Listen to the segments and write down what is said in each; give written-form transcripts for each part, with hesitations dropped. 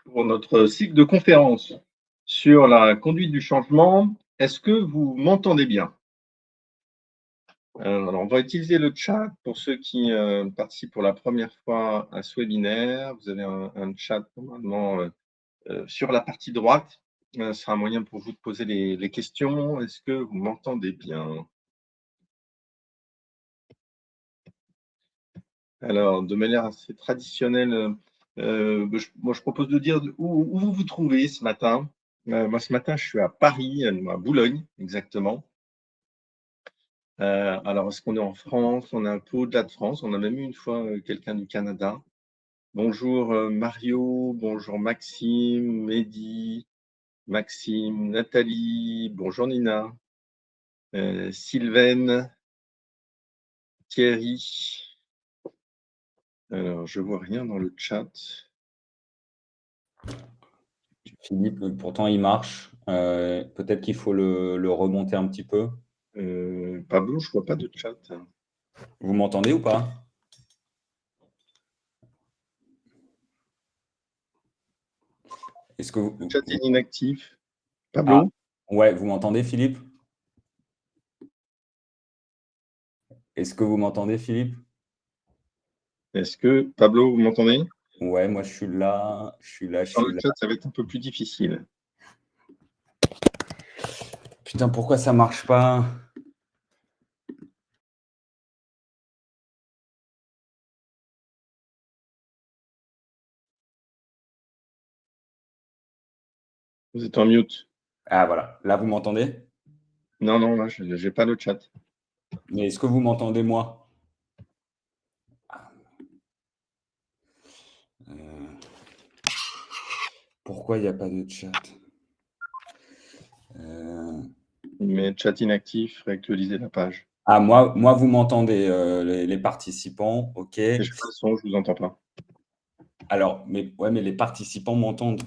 pour notre cycle de conférences sur la conduite du changement. Est-ce que vous m'entendez bien? Alors, on va utiliser le chat pour ceux qui participent pour la première fois à ce webinaire. Vous avez un chat normalement sur la partie droite. Ce sera un moyen pour vous de poser les questions. Est-ce que vous m'entendez bien? Alors, de manière assez traditionnelle, moi, je propose de dire où vous vous trouvez ce matin. Moi, ce matin, je suis à Paris, à Boulogne, exactement. Alors, est-ce qu'on est en France? On est un peu au-delà de France. On a même eu une fois quelqu'un du Canada. Bonjour Mario, bonjour Maxime, Mehdi, Maxime, Nathalie, bonjour Nina, Sylvaine, Thierry. Alors, je vois rien dans le chat. Philippe, pourtant il marche. Peut-être qu'il faut le remonter un petit peu. Pablo, je vois pas de chat. Vous m'entendez ou pas? Est-ce que Le chat est inactif. Ah, Pablo, ouais, vous m'entendez, Philippe? Est-ce que vous m'entendez, Philippe? est-ce que Pablo, vous m'entendez? Ouais, moi je suis là, je suis là, je Dans suis le là. chat, ça va être un peu plus difficile. Putain, pourquoi ça marche pas? Vous êtes en mute. Ah voilà, là vous m'entendez? Non, non, là, je n'ai pas le chat. Mais est-ce que vous m'entendez moi? Euh, Pourquoi il n'y a pas de chat? Mais chat inactif, réactualiser la page. Ah, moi vous m'entendez, les participants, ok. Et je passe son, je vous entends pas. Alors, mais les participants m'entendent.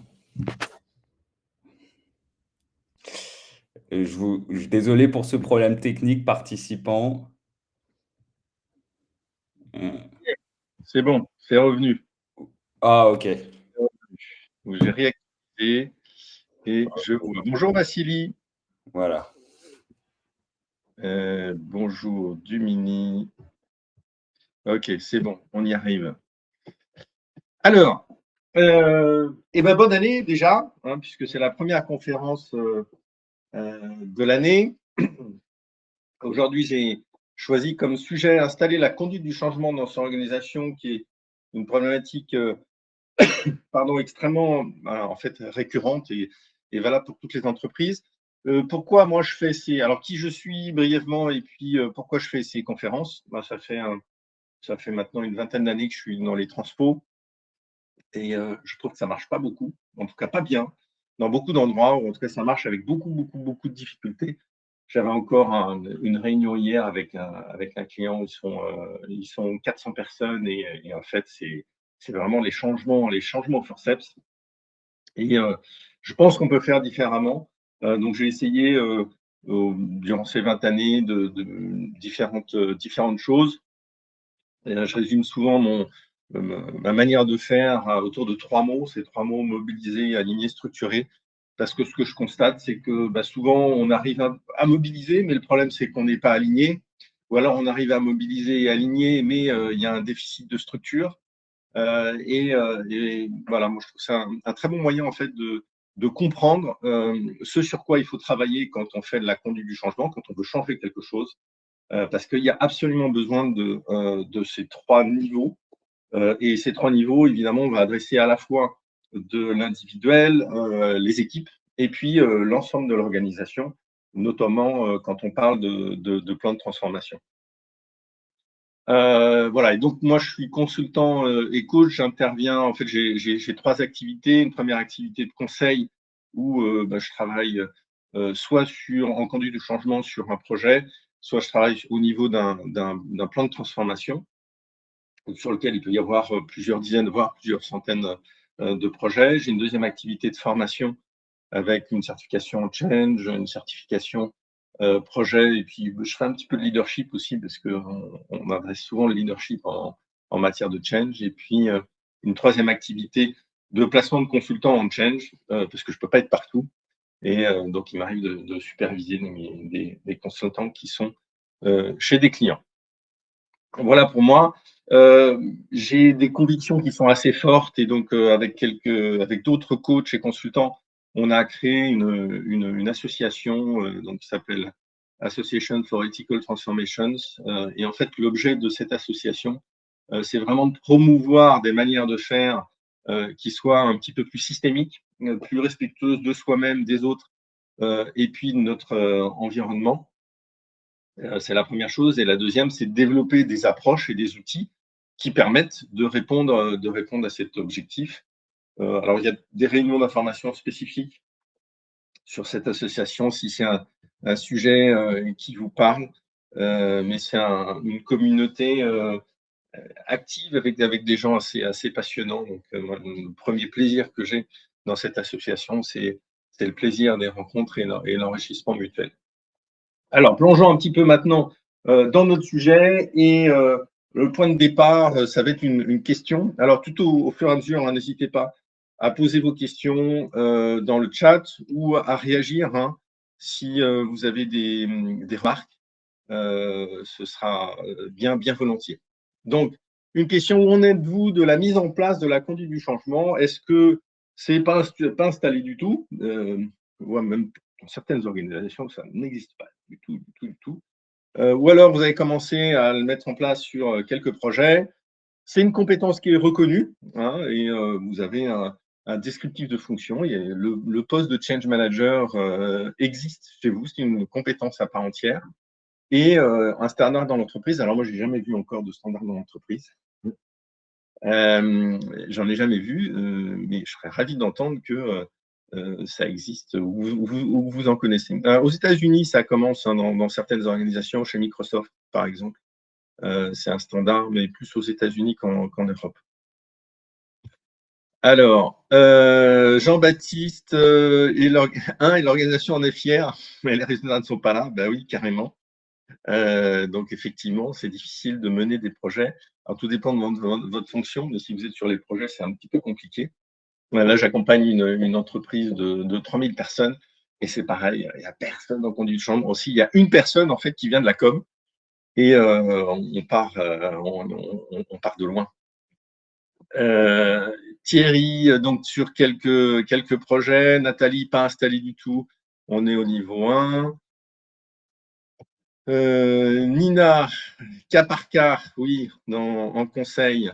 Désolé pour ce problème technique, participants. C'est bon, c'est revenu. Ah, ok. Donc, j'ai réactivé et je vois. Bonjour Vassili. Voilà. Bonjour Dumini. Ok, c'est bon, on y arrive. Alors, bonne année déjà, hein, puisque c'est la première conférence de l'année. Aujourd'hui, j'ai choisi comme sujet installer la conduite du changement dans son organisation, qui est une problématique extrêmement en fait, récurrente et valable pour toutes les entreprises. Pourquoi moi je fais alors qui je suis brièvement et puis pourquoi je fais ces conférences? Ça fait maintenant une vingtaine d'années que je suis dans les transpos et je trouve que ça marche pas beaucoup, en tout cas pas bien, dans beaucoup d'endroits, ou en tout cas ça marche avec beaucoup de difficultés. J'avais encore une réunion hier avec un client, ils sont 400 personnes et en fait, c'est vraiment les changements au forceps. Et je pense qu'on peut faire différemment. Donc j'ai essayé durant ces 20 années de différentes choses. Et je résume souvent ma manière de faire autour de 3 mots. Ces 3 mots: mobiliser, aligner, structurer. Parce que ce que je constate, c'est que souvent, on arrive à mobiliser, mais le problème, c'est qu'on n'est pas aligné. Ou alors, on arrive à mobiliser et aligner, mais il y a un déficit de structure. Et voilà, moi, je trouve que c'est un très bon moyen, en fait, de comprendre ce sur quoi il faut travailler quand on fait de la conduite du changement, quand on veut changer quelque chose. Parce qu'il y a absolument besoin de ces 3 niveaux. Et ces 3 niveaux, évidemment, on va adresser à la fois de l'individuel, les équipes, et puis l'ensemble de l'organisation, notamment quand on parle de plan de transformation. Voilà, et donc moi je suis consultant et coach, j'interviens, en fait j'ai 3 activités. Une première activité de conseil où je travaille soit en conduite de changement sur un projet, soit je travaille au niveau d'un plan de transformation sur lequel il peut y avoir plusieurs dizaines, voire plusieurs centaines de projets. J'ai une deuxième activité de formation avec une certification Change, une certification projet, et puis je fais un petit peu de leadership aussi, parce qu'on adresse souvent le leadership en matière de change. Et puis une troisième activité de placement de consultants en change, parce que je ne peux pas être partout. Et donc, il m'arrive de superviser des consultants qui sont chez des clients. Voilà pour moi. J'ai des convictions qui sont assez fortes et donc avec d'autres coachs et consultants, on a créé une association donc, qui s'appelle Association for Ethical Transformations. Et en fait, l'objet de cette association, c'est vraiment de promouvoir des manières de faire qui soient un petit peu plus systémiques, plus respectueuses de soi-même, des autres et puis de notre environnement. C'est la première chose. Et la deuxième, c'est de développer des approches et des outils qui permettent de répondre à cet objectif. Alors, il y a des réunions d'information spécifiques sur cette association si c'est un sujet qui vous parle, mais c'est une communauté active avec des gens assez passionnants. Donc, moi, le premier plaisir que j'ai dans cette association, c'est le plaisir des rencontres et l'enrichissement mutuel. Alors, plongeons un petit peu maintenant dans notre sujet et le point de départ, ça va être une question. Alors, tout au fur et à mesure, hein, n'hésitez pas à poser vos questions dans le chat ou à réagir hein, si vous avez des remarques. Ce sera bien volontiers. Donc, une question, où en êtes-vous de la mise en place de la conduite du changement? Est-ce que c'est pas installé du tout ou même dans certaines organisations, ça n'existe pas du tout. Ou alors, vous avez commencé à le mettre en place sur quelques projets. C'est une compétence qui est reconnue hein, et vous avez un descriptif de fonction. Le poste de change manager existe chez vous, c'est une compétence à part entière. Et un standard dans l'entreprise. Alors, moi, je n'ai jamais vu encore de standard dans l'entreprise. J'en ai jamais vu, mais je serais ravi d'entendre que ça existe ou vous en connaissez. Aux États-Unis, ça commence hein, dans certaines organisations, chez Microsoft, par exemple. C'est un standard, mais plus aux États-Unis qu'en Europe. Alors, Jean-Baptiste, et l'organisation en est fière, mais les résultats ne sont pas là. Ben oui, carrément. Donc, effectivement, c'est difficile de mener des projets. Alors, tout dépend de votre fonction, mais si vous êtes sur les projets, c'est un petit peu compliqué. Là, j'accompagne une entreprise de 3000 personnes et c'est pareil, il n'y a personne dans le conduite de chambre. Aussi, il y a une personne en fait qui vient de la com et on part de loin. Thierry, donc sur quelques projets. Nathalie, pas installée du tout. On est au niveau 1. Nina, cas par cas, oui, en conseil,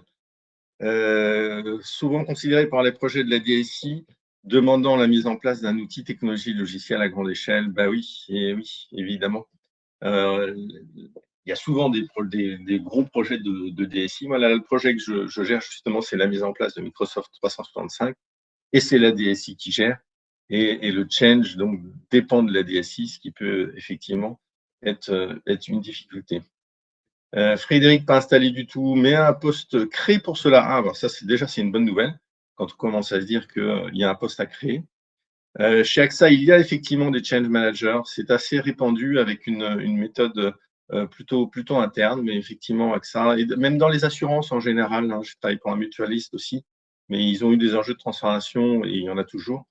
souvent considéré par les projets de la DSI, demandant la mise en place d'un outil technologie logicielle à grande échelle. Ben oui, et oui, évidemment. Il y a souvent des gros projets de DSI. Moi, là, le projet que je gère justement, c'est la mise en place de Microsoft 365 et c'est la DSI qui gère. Et le change donc dépend de la DSI, ce qui peut effectivement être une difficulté. Frédéric, pas installé du tout, mais un poste créé pour cela. Ah, alors ça, c'est une bonne nouvelle quand on commence à se dire qu'il y a un poste à créer. Chez AXA, il y a effectivement des change managers. C'est assez répandu avec une méthode plutôt interne, mais effectivement, AXA, et même dans les assurances en général, hein, je travaille pour un mutualiste aussi, mais ils ont eu des enjeux de transformation et il y en a toujours.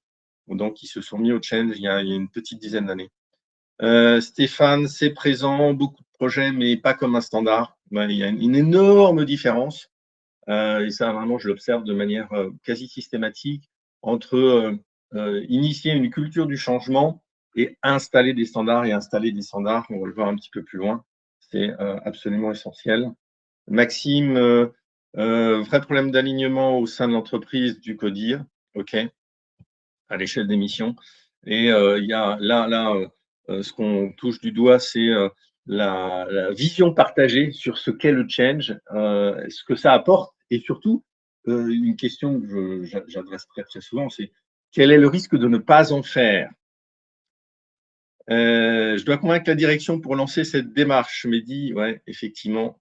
Donc, ils se sont mis au change il y a une petite dizaine d'années. Stéphane, c'est présent, beaucoup de projets, mais pas comme un standard. Il y a une énorme différence, et ça, vraiment, je l'observe de manière quasi systématique, entre initier une culture du changement et installer des standards. Et installer des standards, on va le voir un petit peu plus loin, c'est absolument essentiel. Maxime, vrai problème d'alignement au sein de l'entreprise du CODIR, OK, à l'échelle des missions. Et il y a là ce qu'on touche du doigt, c'est la vision partagée sur ce qu'est le change, ce que ça apporte, et surtout, une question que j'adresse très souvent, c'est quel est le risque de ne pas en faire? Je dois convaincre la direction pour lancer cette démarche. Mehdi, ouais, effectivement.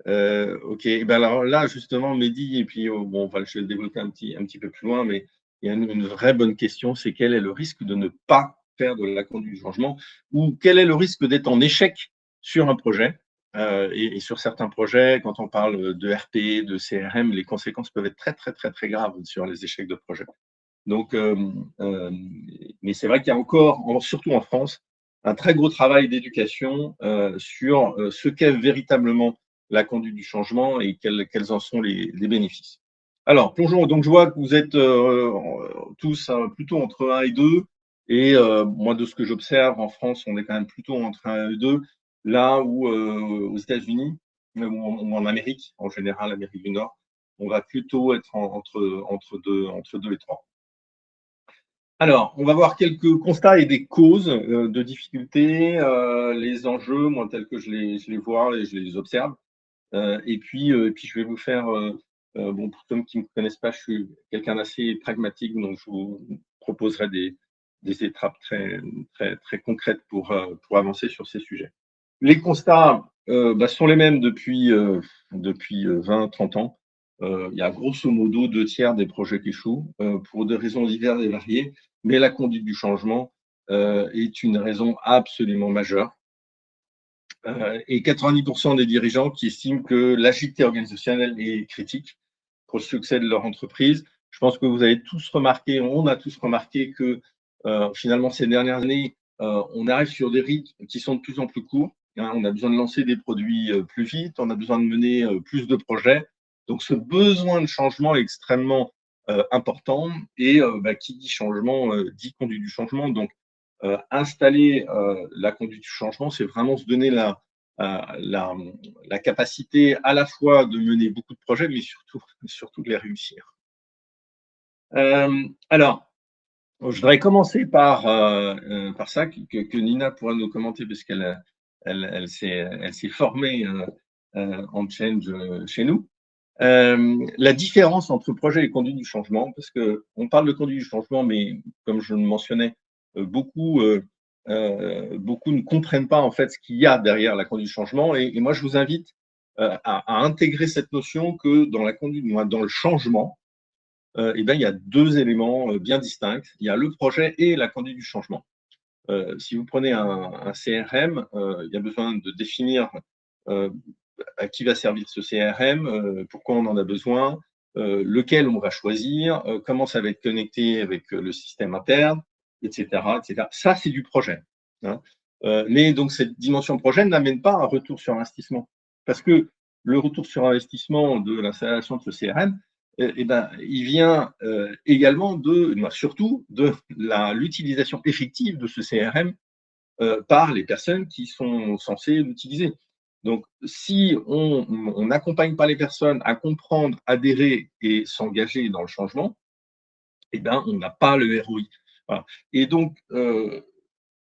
OK. Ben alors là, justement, Mehdi, et puis bon, je vais le développer un petit peu plus loin, mais il y a une vraie bonne question, c'est quel est le risque de ne pas faire de la conduite du changement ou quel est le risque d'être en échec sur un projet? Et sur certains projets, quand on parle de RP, de CRM, les conséquences peuvent être très, très, très, très graves sur les échecs de projet. Donc, mais c'est vrai qu'il y a encore, surtout en France, un très gros travail d'éducation sur ce qu'est véritablement la conduite du changement et quels en sont les bénéfices. Alors, plongeons. Donc, je vois que vous êtes tous plutôt entre 1 et 2. Et moi, de ce que j'observe, en France, on est quand même plutôt entre 1 et 2. Là où aux États-Unis ou en Amérique, en général, l'Amérique du Nord, on va plutôt être entre 2 et 3. Alors, on va voir quelques constats et des causes de difficultés, les enjeux, moi, tels que je les vois et je les observe. Et puis, je vais vous faire, bon, pour ceux qui ne me connaissent pas, je suis quelqu'un d'assez pragmatique, donc je vous proposerai des étapes très, très, très concrètes pour avancer sur ces sujets. Les constats sont les mêmes depuis 20-30 ans. Il y a grosso modo 2 tiers des projets qui échouent pour des raisons diverses et variées, mais la conduite du changement est une raison absolument majeure. Et 90% des dirigeants qui estiment que l'agilité organisationnelle est critique pour le succès de leur entreprise. Je pense que vous avez tous remarqué, on a tous remarqué que finalement ces dernières années, on arrive sur des rythmes qui sont de plus en plus courts. Hein, on a besoin de lancer des produits plus vite, on a besoin de mener plus de projets. Donc ce besoin de changement est extrêmement important et qui dit changement dit conduite du changement. Donc installer la conduite du changement, c'est vraiment se donner la capacité à la fois de mener beaucoup de projets, mais surtout de les réussir. Alors, je voudrais commencer par ça, que Nina pourra nous commenter, parce qu'elle s'est formée en change chez nous. La différence entre projet et conduite du changement, parce qu'on parle de conduite du changement, mais comme je le mentionnais, beaucoup ne comprennent pas en fait ce qu'il y a derrière la conduite du changement. Et moi, je vous invite à intégrer cette notion que dans la conduite, dans le changement, il y a 2 éléments bien distincts. Il y a le projet et la conduite du changement. Si vous prenez un CRM, il y a besoin de définir à qui va servir ce CRM, pourquoi on en a besoin, lequel on va choisir, comment ça va être connecté avec le système interne, etc., etc. Ça, c'est du projet. Hein. Mais donc, cette dimension projet n'amène pas un retour sur investissement. Parce que le retour sur investissement de l'installation de ce CRM, il vient également surtout de l'utilisation effective de ce CRM par les personnes qui sont censées l'utiliser. Donc, si on n'accompagne pas les personnes à comprendre, adhérer et s'engager dans le changement, on n'a pas le ROI. Voilà. Et donc,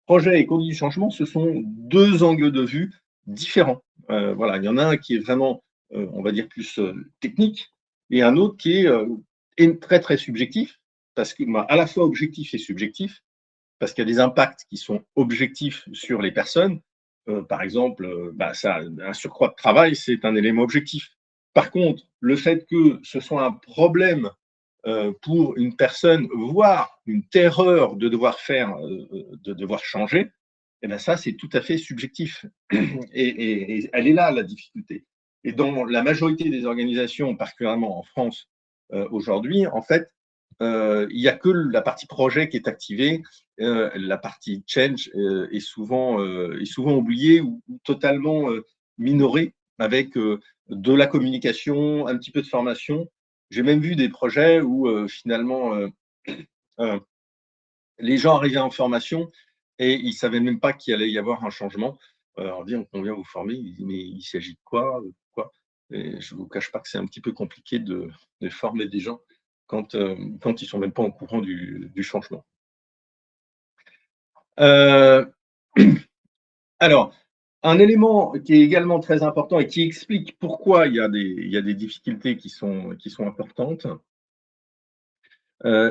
projet et conduite du changement, ce sont 2 angles de vue différents. Voilà, il y en a un qui est vraiment, on va dire, plus technique, et un autre qui est très, très subjectif, parce que à la fois objectif et subjectif, parce qu'il y a des impacts qui sont objectifs sur les personnes. Par exemple, un surcroît de travail, c'est un élément objectif. Par contre, le fait que ce soit un problème pour une personne, voire une terreur de devoir de devoir changer, ça, c'est tout à fait subjectif. Et elle est là, la difficulté. Et dans la majorité des organisations, particulièrement en France aujourd'hui, en fait, il n'y a que la partie projet qui est activée. La partie change est souvent oubliée ou totalement minorée avec de la communication, un petit peu de formation. J'ai même vu des projets où finalement les gens arrivaient en formation et ils ne savaient même pas qu'il allait y avoir un changement. On dit on vient vous former, mais il s'agit de quoi, et je ne vous cache pas que c'est un petit peu compliqué de former des gens quand ils ne sont même pas au courant du changement. Alors, un élément qui est également très important et qui explique pourquoi il y a des difficultés qui sont importantes,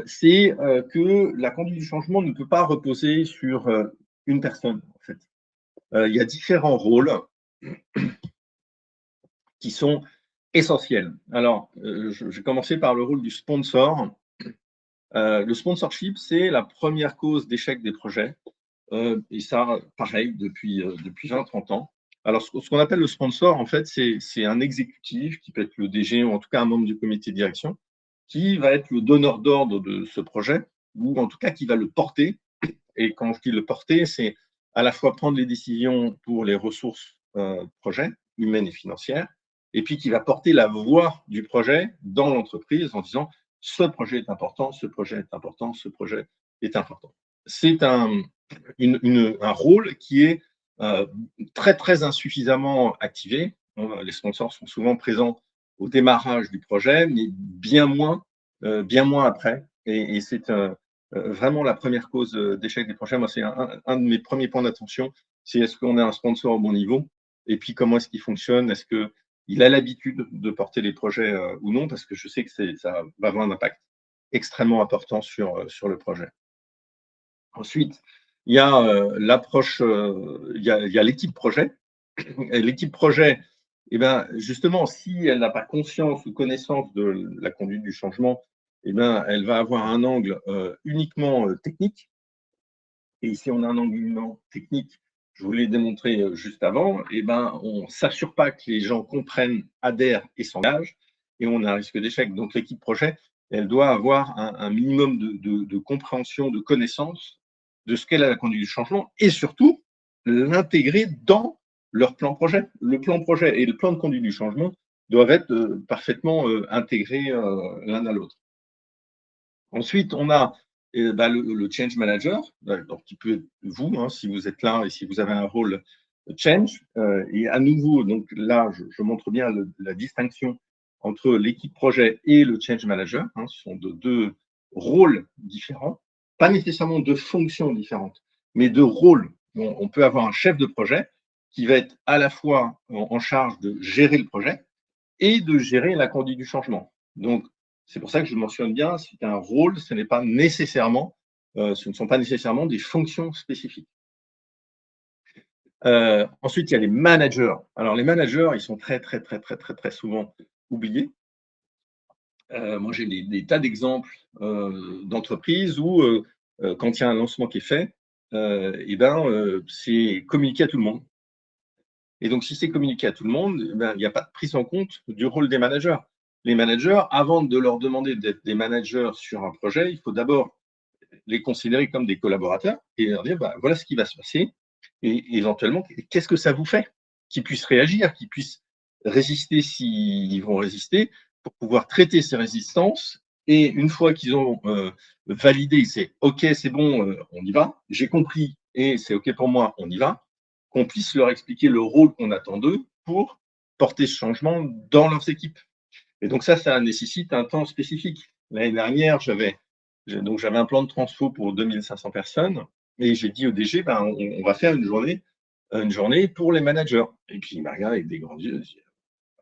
c'est que la conduite du changement ne peut pas reposer sur une personne, en fait. Il y a différents rôles qui sont essentiels. Alors, je vais commencer par le rôle du sponsor. Le sponsorship, c'est la première cause d'échec des projets. Et ça, pareil, depuis 20-30 ans. Alors, ce qu'on appelle le sponsor, en fait, c'est un exécutif qui peut être le DG ou en tout cas un membre du comité de direction qui va être le donneur d'ordre de ce projet ou en tout cas qui va le porter. Et quand je dis le porter, c'est à la fois prendre les décisions pour les ressources projet, humaines et financières, et puis qui va porter la voix du projet dans l'entreprise en disant ce projet est important, ce projet est important, ce projet est important. C'est un rôle qui est très, très insuffisamment activé. Les sponsors sont souvent présents au démarrage du projet, mais bien moins après. Et c'est vraiment la première cause d'échec des projets. Moi, c'est un de mes premiers points d'attention, c'est est-ce qu'on a un sponsor au bon niveau et puis comment est-ce qu'il fonctionne, est-ce qu'il a l'habitude de porter les projets ou non, parce que je sais que ça va avoir un impact extrêmement important sur le projet. Ensuite, il y a l'approche, il y a l'équipe projet. Et l'équipe projet, eh ben, justement, si elle n'a pas conscience ou connaissance de la conduite du changement, eh ben, elle va avoir un angle uniquement technique. Et ici, on a un angle uniquement technique. Je vous l'ai démontré juste avant. Eh ben, on ne s'assure pas que les gens comprennent, adhèrent et s'engagent, et on a un risque d'échec. Donc, l'équipe projet, elle doit avoir un minimum de compréhension, de connaissance de ce qu'est la conduite du changement, et surtout l'intégrer dans leur plan projet. Le plan projet et le plan de conduite du changement doivent être parfaitement intégrés l'un à l'autre. Ensuite, on a le change manager, donc qui peut être vous, hein, si vous êtes là et si vous avez un rôle change. Et à nouveau, donc là, je montre bien la distinction entre l'équipe projet et le change manager. Hein, ce sont deux rôles différents, pas nécessairement de fonctions différentes, mais de rôles. Bon, on peut avoir un chef de projet qui va être à la fois en charge de gérer le projet et de gérer la conduite du changement. Donc, c'est pour ça que je mentionne bien, c'est un rôle, ce ne sont pas nécessairement des fonctions spécifiques. Ensuite, il y a les managers. Alors, les managers, ils sont très, très, très, très, très, très souvent oubliés. Moi, j'ai des tas d'exemples d'entreprises où, quand il y a un lancement qui est fait, c'est communiqué à tout le monde. Et donc, si c'est communiqué à tout le monde, il n'y a pas de prise en compte du rôle des managers. Les managers, avant de leur demander d'être des managers sur un projet, il faut d'abord les considérer comme des collaborateurs et leur dire voilà ce qui va se passer et éventuellement qu'est-ce que ça vous fait, qu'ils puissent réagir, qu'ils puissent résister s'ils vont résister pour pouvoir traiter ces résistances. Et une fois qu'ils ont validé, c'est OK, c'est bon, on y va, j'ai compris et c'est OK pour moi, on y va, qu'on puisse leur expliquer le rôle qu'on attend d'eux pour porter ce changement dans leurs équipes. Et donc ça nécessite un temps spécifique. L'année dernière, j'avais un plan de transfo pour 2500 personnes et j'ai dit au DG, on va faire une journée pour les managers. Et puis il m'a regardé avec des grands yeux. Dit,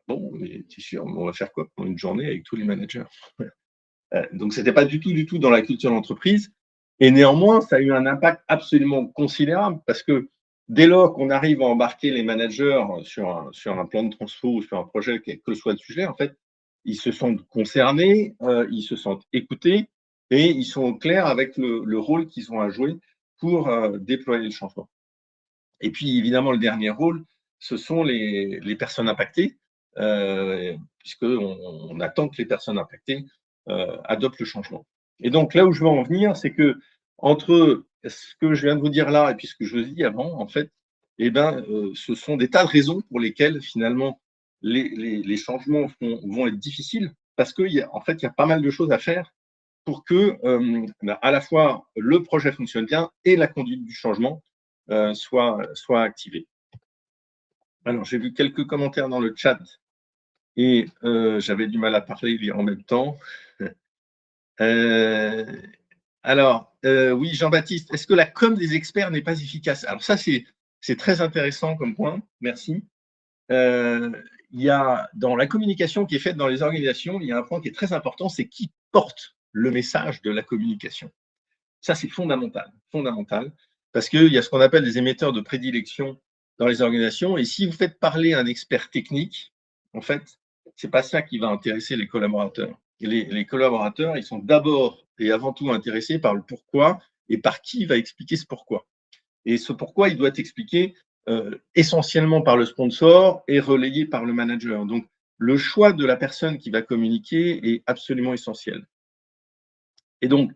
bon, mais tu es sûr, on va faire quoi pour une journée avec tous les managers? Donc c'était pas du tout dans la culture d'entreprise. Et néanmoins, ça a eu un impact absolument considérable parce que dès lors qu'on arrive à embarquer les managers sur un plan de transfo ou sur un projet, quel que soit le sujet, en fait, ils se sentent concernés, ils se sentent écoutés et ils sont au clair avec le rôle qu'ils ont à jouer pour déployer le changement. Et puis, évidemment, le dernier rôle, ce sont les personnes impactées, puisqu'on attend que les personnes impactées adoptent le changement. Et donc, là où je veux en venir, c'est que entre ce que je viens de vous dire là et puis ce que je vous ai dit avant, en fait, ce sont des tas de raisons pour lesquelles, finalement, les changements vont être difficiles, parce qu'il y a pas mal de choses à faire pour que, à la fois, le projet fonctionne bien et la conduite du changement soit activée. Alors, j'ai vu quelques commentaires dans le chat et j'avais du mal à parler en même temps. Oui, Jean-Baptiste, est-ce que la com des experts n'est pas efficace? Alors ça, c'est très intéressant comme point, merci. Il y a dans la communication qui est faite dans les organisations, il y a un point qui est très important, c'est qui porte le message de la communication. Ça, c'est fondamental, parce qu'il y a ce qu'on appelle des émetteurs de prédilection dans les organisations. Et si vous faites parler un expert technique, en fait, ce n'est pas ça qui va intéresser les collaborateurs. Et les collaborateurs, ils sont d'abord et avant tout intéressés par le pourquoi et par qui va expliquer ce pourquoi. Et ce pourquoi, il doit être expliqué essentiellement par le sponsor et relayé par le manager. Donc, le choix de la personne qui va communiquer est absolument essentiel. Et donc,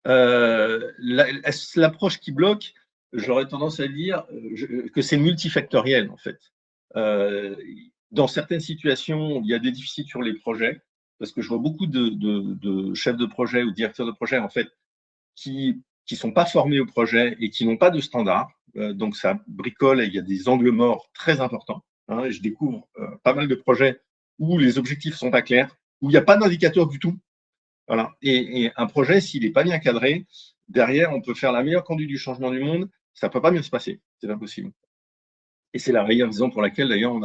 l'approche qui bloque, j'aurais tendance à dire que c'est multifactoriel, en fait. Dans certaines situations, il y a des déficits sur les projets, parce que je vois beaucoup de chefs de projet ou directeurs de projet, en fait, qui sont pas formés au projet et qui n'ont pas de standard. Donc, ça bricole et il y a des angles morts très importants. Hein, et je découvre pas mal de projets où les objectifs sont pas clairs, où il n'y a pas d'indicateur du tout. Voilà. Et un projet, s'il n'est pas bien cadré, derrière, on peut faire la meilleure conduite du changement du monde, ça ne peut pas bien se passer. C'est impossible. Et c'est la raison pour laquelle, d'ailleurs,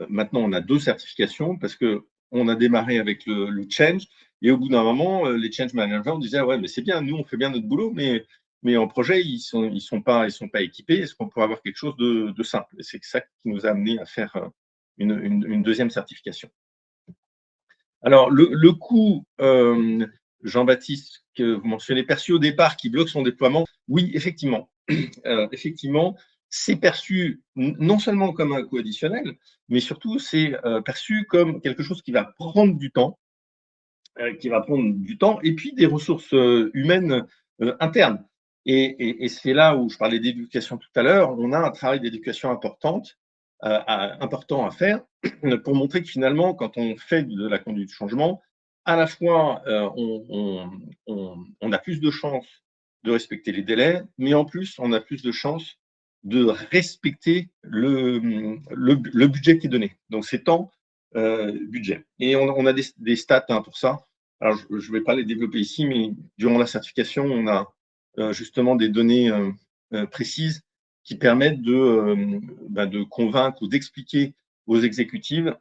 maintenant, on a 2 certifications parce qu'on a démarré avec le change. Et au bout d'un moment, les change managers disaient, ouais, mais c'est bien, nous, on fait bien notre boulot, mais en projet, ils sont pas équipés. Est-ce qu'on pourrait avoir quelque chose de simple? Et c'est ça qui nous a amené à faire une deuxième certification. Alors, le coût, Jean-Baptiste, que vous mentionnez, perçu au départ, qui bloque son déploiement, oui, effectivement. Effectivement, c'est perçu non seulement comme un coût additionnel, mais surtout, c'est perçu comme quelque chose qui va prendre du temps, et puis des ressources humaines internes. Et c'est là où je parlais d'éducation tout à l'heure. On a un travail d'éducation important à faire pour montrer que finalement, quand on fait de la conduite du changement, à la fois, on a plus de chances de respecter les délais, mais en plus, on a plus de chances de respecter le budget qui est donné. Donc, c'est temps, budget. Et on a des stats pour ça. Alors, je ne vais pas les développer ici, mais durant la certification, on a justement des données précises qui permettent de convaincre ou d'expliquer aux exécutives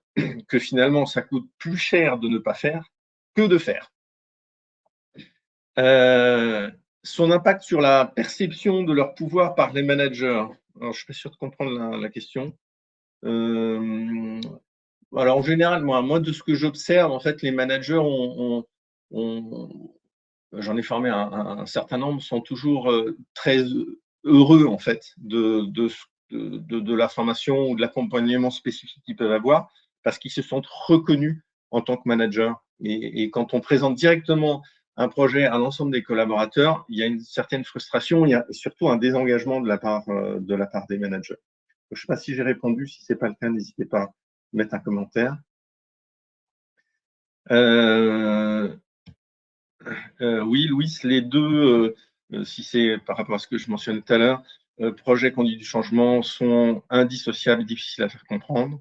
que finalement, ça coûte plus cher de ne pas faire que de faire. Son impact sur la perception de leur pouvoir par les managers. Alors, je ne suis pas sûr de comprendre la question. Alors, en général, moi, de ce que j'observe, en fait, les managers j'en ai formé un certain nombre, sont toujours très heureux, en fait, de la formation ou de l'accompagnement spécifique qu'ils peuvent avoir, parce qu'ils se sentent reconnus en tant que manager. Et quand on présente directement un projet à l'ensemble des collaborateurs, il y a une certaine frustration, il y a surtout un désengagement de la part des managers. Je ne sais pas si j'ai répondu. Si ce n'est pas le cas, n'hésitez pas à mettre un commentaire. Oui, Louis, les deux, si c'est par rapport à ce que je mentionnais tout à l'heure, projet conduite du changement sont indissociables et difficiles à faire comprendre.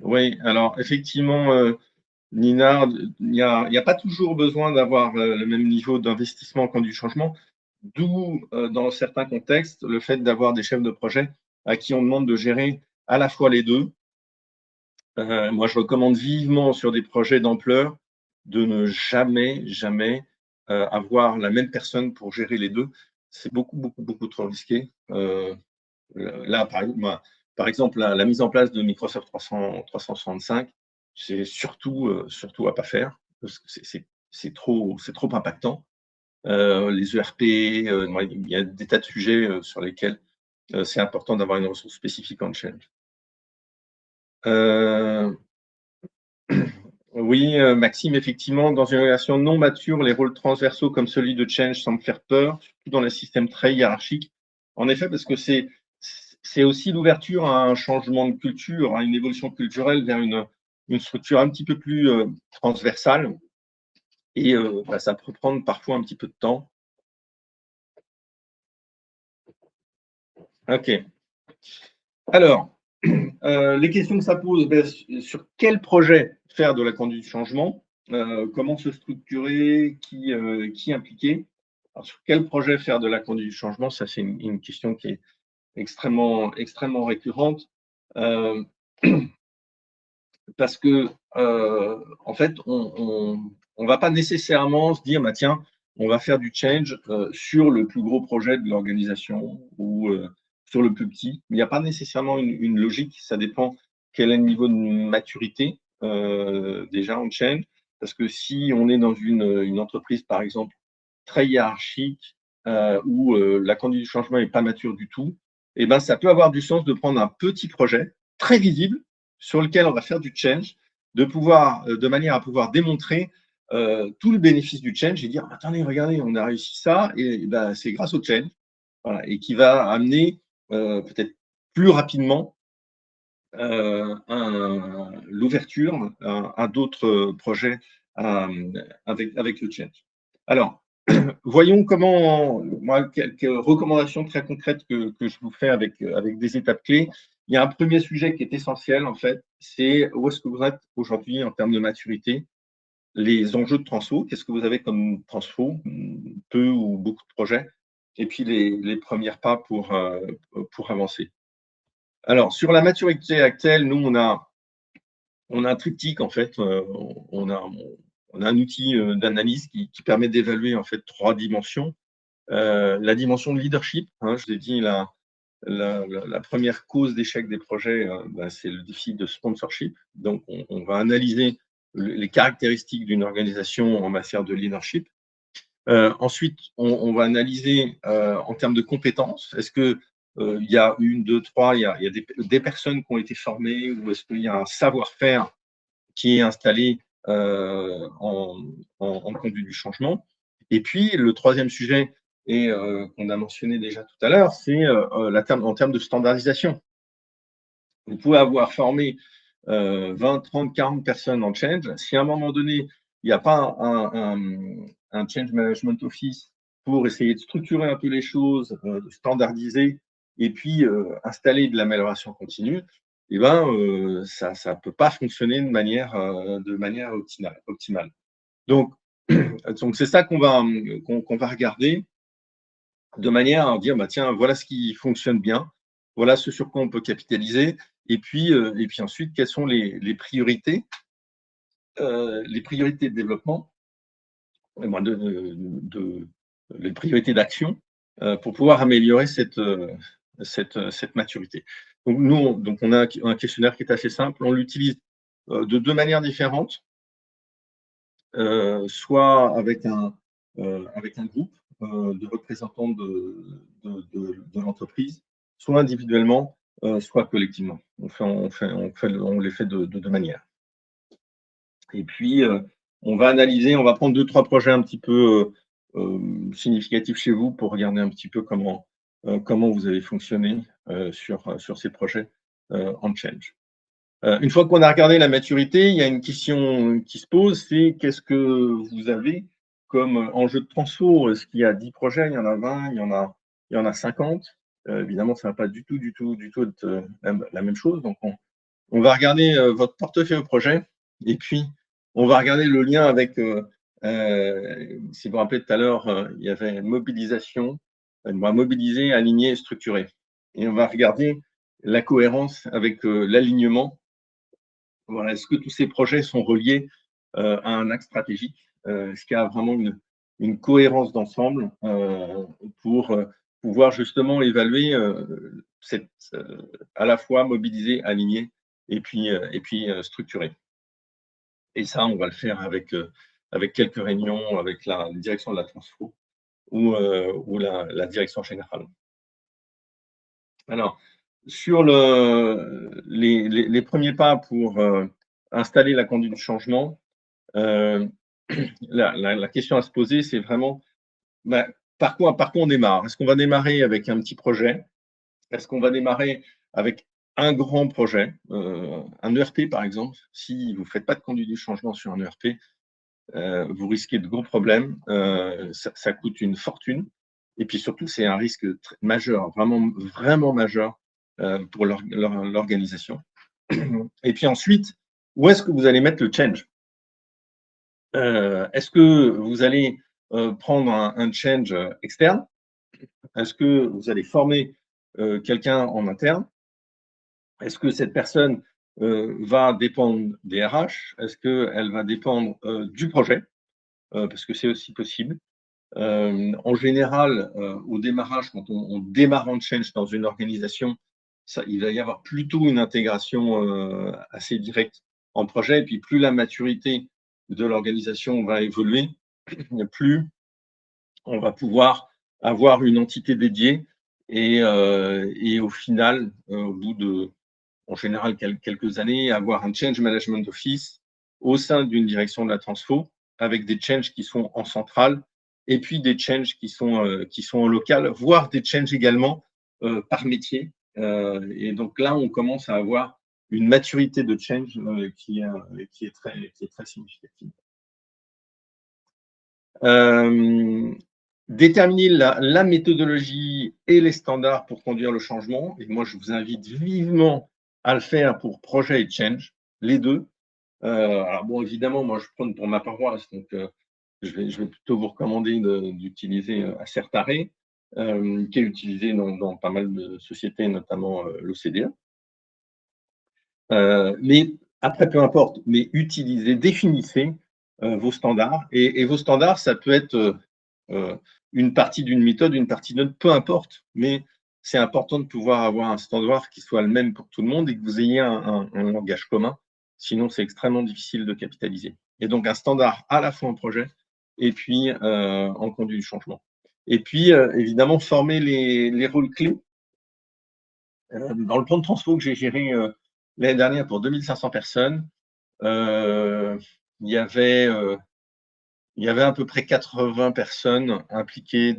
Oui, alors effectivement, Nina, il n'y a pas toujours besoin d'avoir le même niveau d'investissement en conduite du changement, d'où, dans certains contextes, le fait d'avoir des chefs de projet à qui on demande de gérer à la fois les deux. Moi, je recommande vivement sur des projets d'ampleur de ne jamais avoir la même personne pour gérer les deux. C'est beaucoup trop risqué. Là, par exemple, la mise en place de Microsoft 365, c'est surtout à pas faire parce que c'est trop impactant. Les ERP, il y a des tas de sujets sur lesquels c'est important d'avoir une ressource spécifique en change. Oui, Maxime, effectivement, dans une relation non mature, les rôles transversaux comme celui de change semblent faire peur, surtout dans les systèmes très hiérarchiques. En effet, parce que c'est aussi l'ouverture à un changement de culture, à une évolution culturelle vers une structure un petit peu plus transversale. Et ça peut prendre parfois un petit peu de temps. OK. Alors, les questions que ça pose, sur quel projet faire de la conduite du changement, comment se structurer, qui impliquer. Alors, sur quel projet faire de la conduite du changement, ça c'est une question qui est extrêmement récurrente, parce que en fait, on va pas nécessairement se dire, bah, tiens, on va faire du change sur le plus gros projet de l'organisation ou sur le plus petit. Il n'y a pas nécessairement une logique, ça dépend quel est le niveau de maturité déjà en change. Parce que si on est dans une entreprise, par exemple, très hiérarchique, où la conduite du changement n'est pas mature du tout, et ben, ça peut avoir du sens de prendre un petit projet très visible sur lequel on va faire du change, de manière à pouvoir démontrer tout le bénéfice du change et dire attendez, regardez, on a réussi ça, et ben, c'est grâce au change, voilà, et qui va amener peut-être plus rapidement l'ouverture à d'autres projets avec le change. Alors, voyons comment, moi, quelques recommandations très concrètes que je vous fais avec des étapes clés. Il y a un premier sujet qui est essentiel, en fait, c'est où est-ce que vous êtes aujourd'hui en termes de maturité, les enjeux de transfo, qu'est-ce que vous avez comme transfo, peu ou beaucoup de projets, et puis les premiers pas pour avancer. Alors, sur la maturité actuelle, nous, on a un triptyque, en fait, on a un outil d'analyse qui permet d'évaluer, en fait, 3 dimensions. La dimension de leadership, hein, je vous ai dit, la première cause d'échec des projets, c'est le déficit de sponsorship. Donc, on va analyser les caractéristiques d'une organisation en matière de leadership. Ensuite, on va analyser en termes de compétences. Est-ce que il y a 1, 2, 3, il y a des personnes qui ont été formées, ou est-ce qu'il y a un savoir-faire qui est installé en conduite du changement? Et puis, le troisième sujet, et qu'on a mentionné déjà tout à l'heure, c'est en termes de standardisation. Vous pouvez avoir formé 20, 30, 40 personnes en change. Si à un moment donné, il n'y a pas un change management office pour essayer de structurer un peu les choses, de standardiser, et puis installer de l'amélioration continue, eh ben, ça ne peut pas fonctionner de manière optimale. Donc, c'est ça qu'on va regarder, de manière à dire, bah, tiens, voilà ce qui fonctionne bien, voilà ce sur quoi on peut capitaliser, et puis ensuite, quelles sont les priorités de développement, les priorités d'action pour pouvoir améliorer cette maturité. Donc, nous, on a un questionnaire qui est assez simple, on l'utilise de 2 manières différentes, soit avec un groupe de représentants de l'entreprise, soit individuellement, soit collectivement. On les fait de 2 manières. Et puis, on va analyser, on va prendre 2-3 projets un petit peu significatifs chez vous pour regarder un petit peu comment vous avez fonctionné sur ces projets en change. Une fois qu'on a regardé la maturité, il y a une question qui se pose, c'est qu'est-ce que vous avez comme enjeu de transfo? Est-ce qu'il y a 10 projets, il y en a 20, il y en a 50? Évidemment, ça ne va pas du tout être la même chose. Donc, on va regarder votre portefeuille de projet, et puis on va regarder le lien avec, si vous vous rappelez tout à l'heure, il y avait mobilisation, on va mobiliser, aligner et structurer. Et on va regarder la cohérence avec l'alignement. Voilà, est-ce que tous ces projets sont reliés à un axe stratégique? Est-ce qu'il y a vraiment une cohérence d'ensemble pour pouvoir justement évaluer à la fois mobiliser, aligner et puis structurer? Et ça, on va le faire avec quelques réunions avec la direction de la transfo ou la direction générale. Alors, sur les premiers pas pour installer la conduite du changement, la question à se poser, c'est vraiment bah, par quoi on démarre? Est-ce qu'on va démarrer avec un petit projet? Est-ce qu'on va démarrer avec un grand projet, un ERP par exemple? Si vous ne faites pas de conduite du changement sur un ERP, vous risquez de gros problèmes. Ça coûte une fortune. Et puis surtout, c'est un risque majeur, vraiment majeur pour l'organisation. Et puis ensuite, où est-ce que vous allez mettre le change? Est-ce que vous allez prendre un change externe? Est-ce que vous allez former quelqu'un en interne? Est-ce que cette personne va dépendre des RH? Est-ce qu'elle va dépendre du projet? Parce que c'est aussi possible. En général, au démarrage, quand on démarre en change dans une organisation, il va y avoir plutôt une intégration assez directe en projet. Et puis, plus la maturité de l'organisation va évoluer, plus on va pouvoir avoir une entité dédiée et au final, au bout de, en général, quelques années, avoir un change management office au sein d'une direction de la transfo avec des changes qui sont en centrale et puis des changes qui sont en local, voire des changes également par métier. Et donc là, on commence à avoir une maturité de change qui est très significative. Déterminer la méthodologie et les standards pour conduire le changement. Et moi, je vous invite vivement à le faire pour projet et change, les deux. Alors bon, évidemment, moi, je prends pour ma paroisse, donc je vais plutôt vous recommander d'utiliser Acertare, qui est utilisé dans pas mal de sociétés, notamment l'OCDE. Mais après, peu importe, mais utilisez, définissez vos standards. Et vos standards, ça peut être une partie d'une méthode, une partie d'une autre, peu importe. Mais c'est important de pouvoir avoir un standard qui soit le même pour tout le monde et que vous ayez un langage commun. Sinon, c'est extrêmement difficile de capitaliser. Et donc, un standard à la fois en projet et puis en conduite du changement. Et puis, évidemment, former les rôles clés. Dans le plan de transfo que j'ai géré l'année dernière pour 2500 personnes, il y avait à peu près 80 personnes impliquées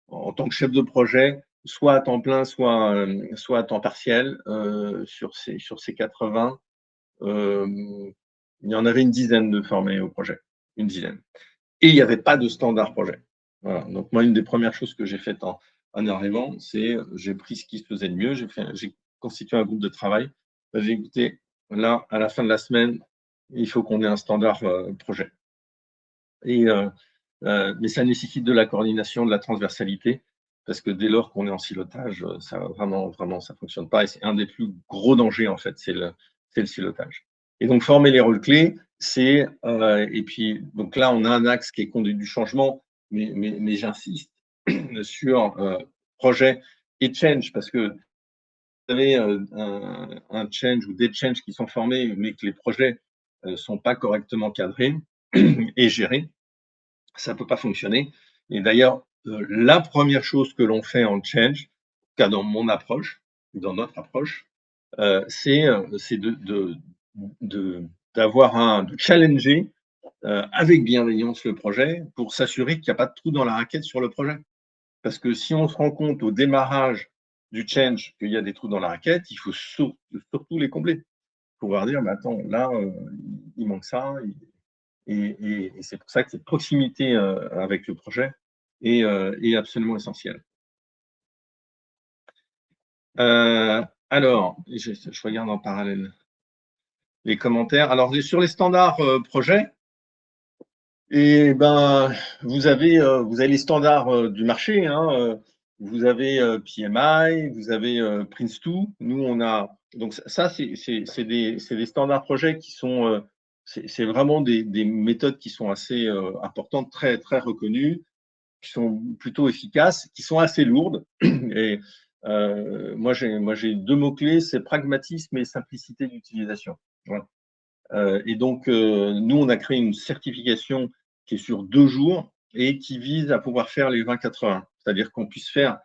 en tant que chef de projet, soit à temps plein, soit à temps partiel. Sur ces 80, il y en avait une dizaine de formés au projet, une dizaine. Et il n'y avait pas de standard projet. Voilà. Donc moi, une des premières choses que j'ai faites en arrivant, c'est j'ai pris ce qui se faisait de mieux, j'ai constitué un groupe de travail. J'ai écouté, là, à la fin de la semaine, il faut qu'on ait un standard projet. Mais ça nécessite de la coordination, de la transversalité, parce que dès lors qu'on est en silotage, ça vraiment, ça fonctionne pas. Et c'est un des plus gros dangers, en fait, c'est le silotage. Et donc, former les rôles clés, et puis, donc là, on a un axe qui est conduite du changement, mais j'insiste sur projet et change, parce que vous avez un change ou des changes qui sont formés, mais que les projets sont pas correctement cadrés et gérés, ça ne peut pas fonctionner. Et d'ailleurs, la première chose que l'on fait en change, en tout cas dans mon approche, dans notre approche, c'est de challenger avec bienveillance le projet pour s'assurer qu'il n'y a pas de trou dans la raquette sur le projet. Parce que si on se rend compte au démarrage du change qu'il y a des trous dans la raquette, il faut surtout les combler. Pouvoir dire, mais attends, là, il manque ça, et c'est pour ça que cette proximité avec le projet est absolument essentielle. Alors, je regarde en parallèle les commentaires. Alors, sur les standards projets, et ben, vous avez les standards du marché. Hein, vous avez PMI, vous avez Prince2. Nous, on a. Donc, ça, c'est des standards projets qui sont. C'est vraiment des méthodes qui sont assez importantes, très, très reconnues, qui sont plutôt efficaces, qui sont assez lourdes. Et moi, j'ai deux mots-clés, c'est pragmatisme et simplicité d'utilisation. Voilà. Et donc, nous, on a créé une certification qui est sur 2 jours et qui vise à pouvoir faire les 20-80. C'est-à-dire qu'on puisse faire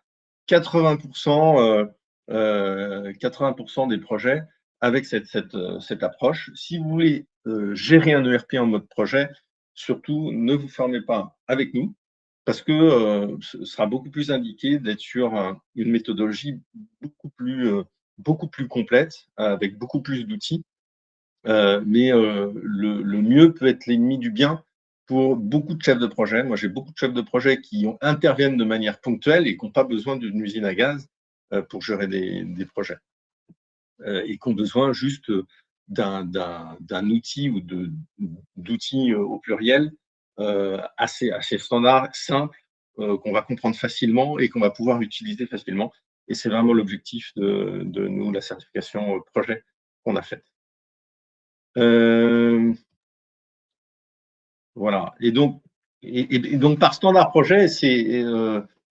80%, 80% des projets avec cette approche. Si vous voulez gérer un ERP en mode projet, surtout ne vous formez pas avec nous, parce que ce sera beaucoup plus indiqué d'être sur une méthodologie beaucoup plus complète, avec beaucoup plus d'outils. Mais le mieux peut être l'ennemi du bien pour beaucoup de chefs de projet. Moi, j'ai beaucoup de chefs de projet qui interviennent de manière ponctuelle et qui n'ont pas besoin d'une usine à gaz pour gérer des projets. Et qui ont besoin juste d'un outil ou d'outils au pluriel assez standard, simple, qu'on va comprendre facilement et qu'on va pouvoir utiliser facilement. Et c'est vraiment l'objectif de nous, la certification projet qu'on a faite. Voilà. Et donc, par standard projet,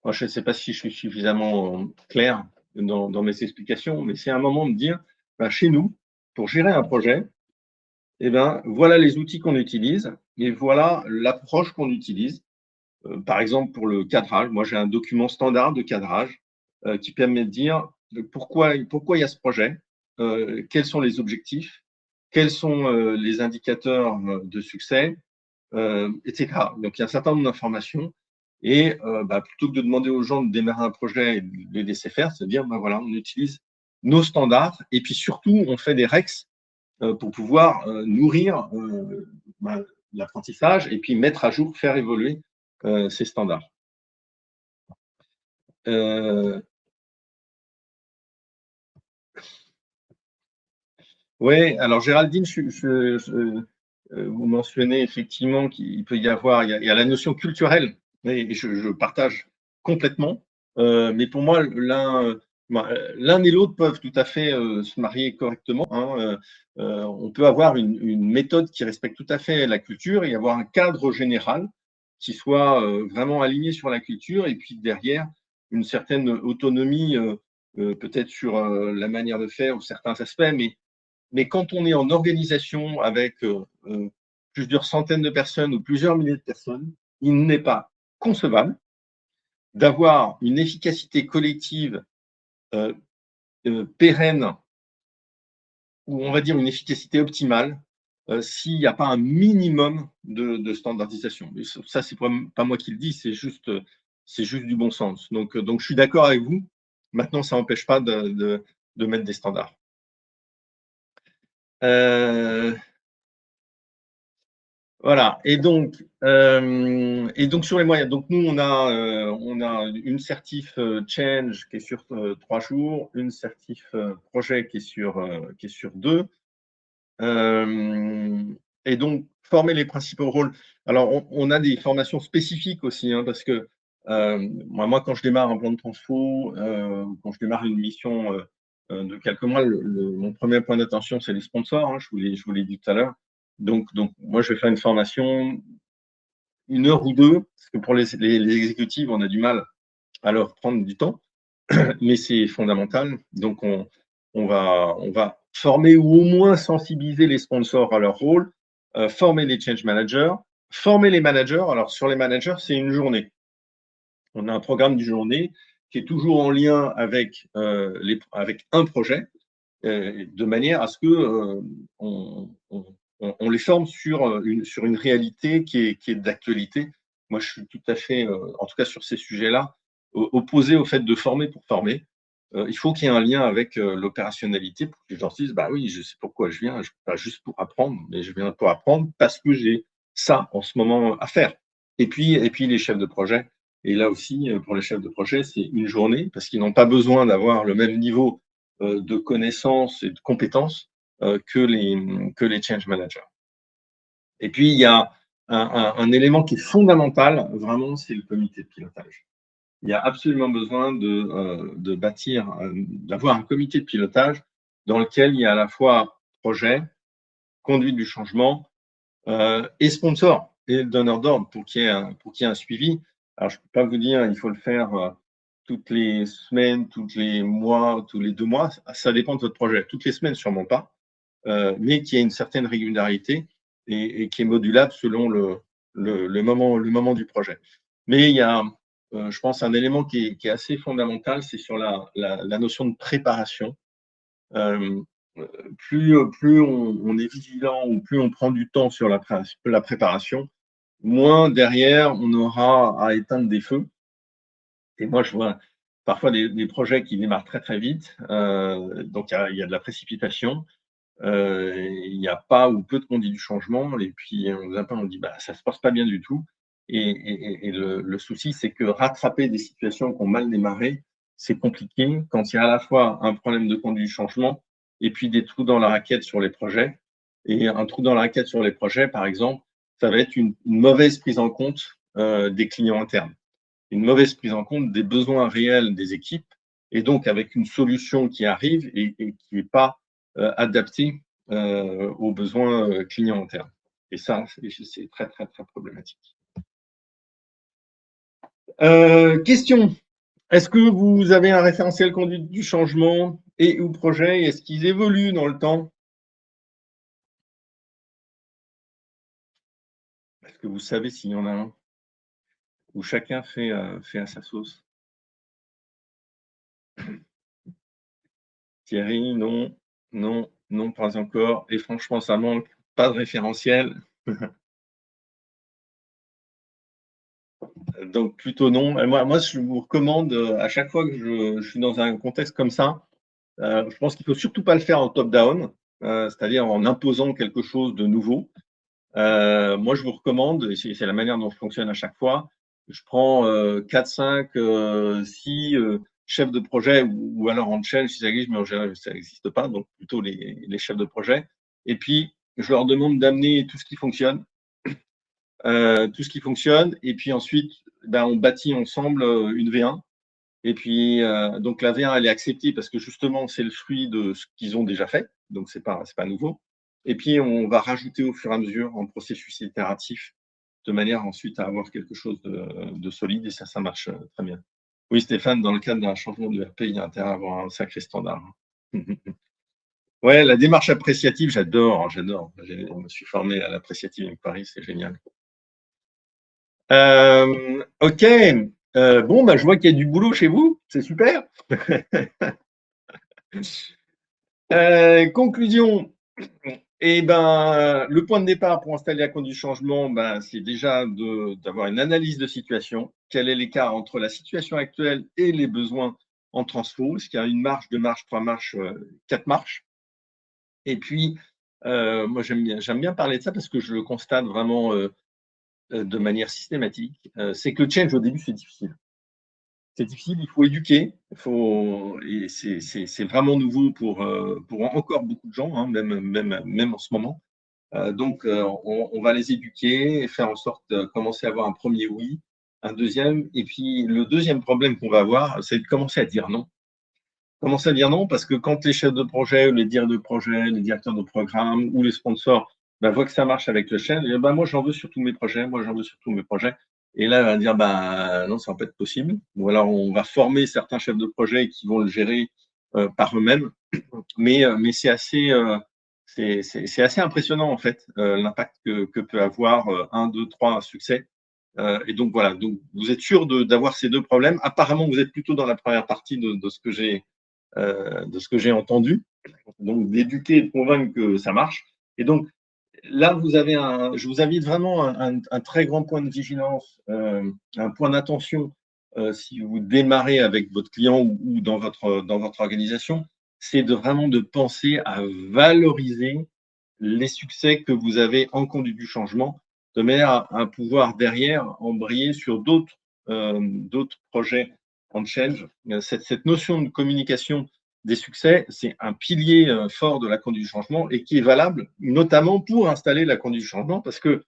moi, je ne sais pas si je suis suffisamment clair dans mes explications, mais c'est un moment de dire, ben, chez nous, pour gérer un projet, eh ben, voilà les outils qu'on utilise et voilà l'approche qu'on utilise. Par exemple, pour le cadrage, moi j'ai un document standard de cadrage qui permet de dire pourquoi il y a ce projet, quels sont les objectifs, quels sont les indicateurs de succès, etc. Donc il y a un certain nombre d'informations. Et plutôt que de demander aux gens de démarrer un projet et de les laisser faire, c'est-à-dire, voilà, on utilise nos standards et puis surtout, on fait des REX pour pouvoir nourrir l'apprentissage et puis mettre à jour, faire évoluer ces standards. Oui, alors Géraldine, vous mentionnez effectivement qu'il peut y avoir, il y a la notion culturelle, et je partage complètement. Mais pour moi, l'un et l'autre peuvent tout à fait se marier correctement, hein. On peut avoir une méthode qui respecte tout à fait la culture et avoir un cadre général qui soit vraiment aligné sur la culture, et puis derrière, une certaine autonomie, peut-être sur la manière de faire ou certains aspects, mais quand on est en organisation avec plusieurs centaines de personnes ou plusieurs milliers de personnes, il n'est pas concevable d'avoir une efficacité collective euh, pérenne, ou on va dire une efficacité optimale, s'il n'y a pas un minimum de standardisation. Mais ça, c'est pas moi qui le dis, c'est juste du bon sens. Donc je suis d'accord avec vous. Maintenant, ça n'empêche pas de mettre des standards. Voilà. Et donc sur les moyens. Donc nous, on a une certif change qui est sur 3 jours, une certif projet qui est sur 2. Et donc former les principaux rôles. Alors on a des formations spécifiques aussi, hein, parce que moi, quand je démarre un plan de transfo, quand je démarre une mission de quelques mois, mon premier point d'attention, c'est les sponsors, hein, je vous l'ai dit tout à l'heure. Donc moi, je vais faire une formation 1 heure ou 2, parce que pour les exécutives, on a du mal à leur prendre du temps, mais c'est fondamental. Donc on va former ou au moins sensibiliser les sponsors à leur rôle, former les change managers, former les managers. Alors sur les managers, c'est une journée. On a un programme d'une journée qui est toujours en lien avec un projet, de manière à ce que on les forme sur une réalité qui est d'actualité. Moi, je suis tout à fait, en tout cas sur ces sujets-là, opposé au fait de former pour former. Il faut qu'il y ait un lien avec l'opérationnalité pour que les gens se disent, bah oui, je sais pourquoi je viens, pas juste pour apprendre, mais je viens pour apprendre parce que j'ai ça en ce moment à faire. Et puis les chefs de projet. Et là aussi, pour les chefs de projet, c'est une journée parce qu'ils n'ont pas besoin d'avoir le même niveau de connaissances et de compétences que les change managers. Et puis, il y a un élément qui est fondamental, vraiment, c'est le comité de pilotage. Il y a absolument besoin de bâtir, d'avoir un comité de pilotage dans lequel il y a à la fois projet, conduite du changement et sponsor et donneur d'ordre pour qu'il y ait un suivi. Alors, je ne peux pas vous dire, il faut le faire toutes les semaines, tous les mois, tous les 2 mois. Ça dépend de votre projet. Toutes les semaines, sûrement pas, mais qui a une certaine régularité et qui est modulable selon le moment du projet. Mais il y a, je pense, un élément qui est assez fondamental, c'est sur la notion de préparation. Euh, plus on est vigilant ou plus on prend du temps sur la préparation, moins derrière on aura à éteindre des feux. Et moi, je vois parfois des projets qui démarrent très très vite, donc il y a de la précipitation. Il n'y a pas ou peu de conduite du changement, et puis on dit bah, ça ne se passe pas bien du tout. Et le souci, c'est que rattraper des situations qui ont mal démarré, c'est compliqué quand il y a à la fois un problème de conduite du changement et puis des trous dans la raquette sur les projets. Et un trou dans la raquette sur les projets, par exemple, ça va être une mauvaise prise en compte des clients internes, une mauvaise prise en compte des besoins réels des équipes, et donc avec une solution qui arrive et qui n'est pas adaptée aux besoins clients internes. Et ça, c'est très, très, très problématique. Question. Est-ce que vous avez un référentiel conduite du changement et ou projet? Est-ce qu'ils évoluent dans le temps? Est-ce que vous savez s'il y en a un? où chacun fait à sa sauce. Thierry, non, non, non, pas encore. Et franchement, ça manque. Pas de référentiel. Donc plutôt non. Et moi, je vous recommande à chaque fois que je suis dans un contexte comme ça, je pense qu'il ne faut surtout pas le faire en top-down, c'est-à-dire en imposant quelque chose de nouveau. Moi, je vous recommande, et c'est la manière dont je fonctionne à chaque fois, je prends 4, 5, 6 chefs de projet, ou alors en change si ça existe, mais en général, ça n'existe pas, donc plutôt les chefs de projet. Et puis, je leur demande d'amener tout ce qui fonctionne, et puis ensuite, ben, on bâtit ensemble une V1. Et puis, donc la V1, elle est acceptée parce que justement, c'est le fruit de ce qu'ils ont déjà fait, donc c'est pas nouveau. Et puis, on va rajouter au fur et à mesure en processus itératif, de manière ensuite à avoir quelque chose de solide, et ça marche très bien. Oui, Stéphane, dans le cadre d'un changement de RP, il y a intérêt à avoir un sacré standard. Ouais, la démarche appréciative, j'adore. Je me suis formé à l'appréciative avec Paris, c'est génial. Ok. Bon, bah, je vois qu'il y a du boulot chez vous, c'est super. Conclusion. Eh ben, le point de départ pour installer la conduite du changement, ben, c'est déjà d'avoir une analyse de situation. Quel est l'écart entre la situation actuelle et les besoins en transfo? Est-ce qu'il y a une marche, deux marches, trois marches, quatre marches? Et puis, moi, j'aime bien parler de ça parce que je le constate vraiment de manière systématique. C'est que le change au début, c'est difficile. C'est difficile, il faut éduquer, et c'est vraiment nouveau pour encore beaucoup de gens, hein, même en ce moment. Donc, on va les éduquer et faire en sorte de commencer à avoir un premier oui, un deuxième. Et puis, le deuxième problème qu'on va avoir, c'est de commencer à dire non. Commencer à dire non parce que quand les chefs de projet, les directeurs de projet, les directeurs de programme ou les sponsors voient que ça marche avec le chef, et moi, j'en veux sur tous mes projets, moi, j'en veux sur tous mes projets. Et là, on va dire, non, ça va pas être possible. Ou alors, on va former certains chefs de projet qui vont le gérer par eux-mêmes. Mais c'est assez impressionnant, en fait, l'impact que peut avoir un, deux, trois succès. Et donc, voilà. Donc, vous êtes sûr d'avoir ces deux problèmes. Apparemment, vous êtes plutôt dans la première partie de ce que j'ai entendu. Donc, d'éduquer et de convaincre que ça marche. Et donc, là, je vous invite vraiment un très grand point de vigilance, un point d'attention si vous démarrez avec votre client ou dans votre organisation, c'est vraiment de penser à valoriser les succès que vous avez en conduite du changement, de manière à pouvoir derrière embrayer sur d'autres projets en change. Cette notion de communication des succès, c'est un pilier fort de la conduite du changement et qui est valable notamment pour installer la conduite du changement parce que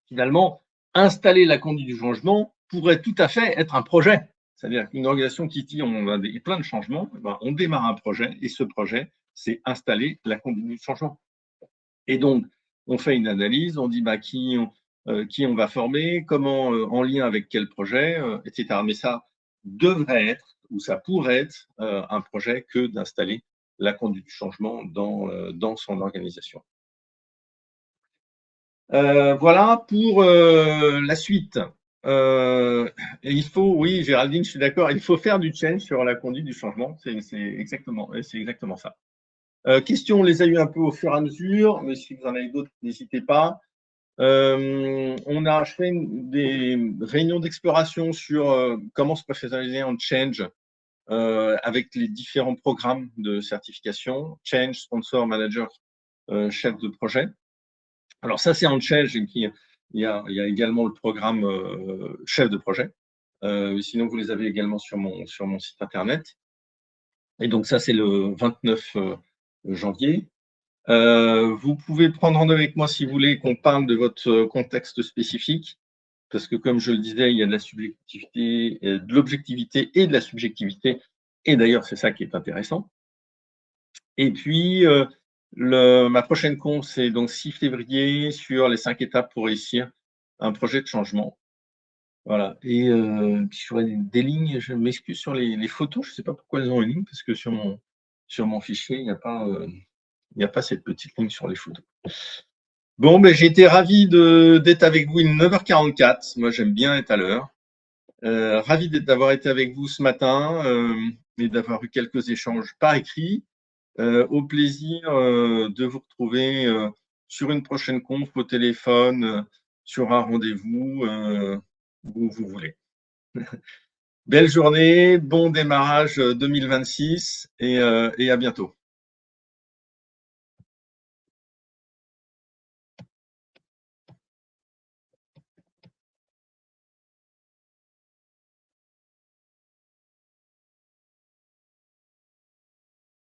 finalement, installer la conduite du changement pourrait tout à fait être un projet. C'est-à-dire qu'une organisation qui dit on a plein de changements, on démarre un projet et ce projet, c'est installer la conduite du changement. Et donc, on fait une analyse, on dit qui on va former, comment, en lien avec quel projet, etc. Mais ça devrait être, ou ça pourrait être, un projet que d'installer la conduite du changement dans son organisation. Voilà pour la suite. Il faut, oui, Géraldine, je suis d'accord, il faut faire du change sur la conduite du changement. C'est exactement ça. Questions, on les a eu un peu au fur et à mesure, mais si vous en avez d'autres, n'hésitez pas. Je fais des réunions d'exploration sur comment se professionnaliser en change avec les différents programmes de certification, change, sponsor, manager, chef de projet. Alors ça, c'est en change, et puis il y a également le programme chef de projet. Sinon, vous les avez également sur mon site internet. Et donc ça, c'est le 29 janvier. Vous pouvez prendre rendez-vous avec moi si vous voulez qu'on parle de votre contexte spécifique, parce que comme je le disais, il y a de la subjectivité, de l'objectivité et de la subjectivité. Et d'ailleurs, c'est ça qui est intéressant. Et puis, ma prochaine con, c'est donc 6 février sur les 5 étapes pour réussir un projet de changement. Voilà. Et puis j'aurais des lignes, je m'excuse sur les photos, je ne sais pas pourquoi elles ont une ligne, parce que sur mon fichier, il n'y a pas cette petite ligne sur les photos. Bon, ben, j'ai été ravi d'être avec vous. Il est 9h44. Moi, j'aime bien être à l'heure. Ravi d'avoir été avec vous ce matin et d'avoir eu quelques échanges par écrit. Au plaisir de vous retrouver sur une prochaine conf au téléphone, sur un rendez-vous, où vous voulez. Belle journée, bon démarrage 2026 et à bientôt.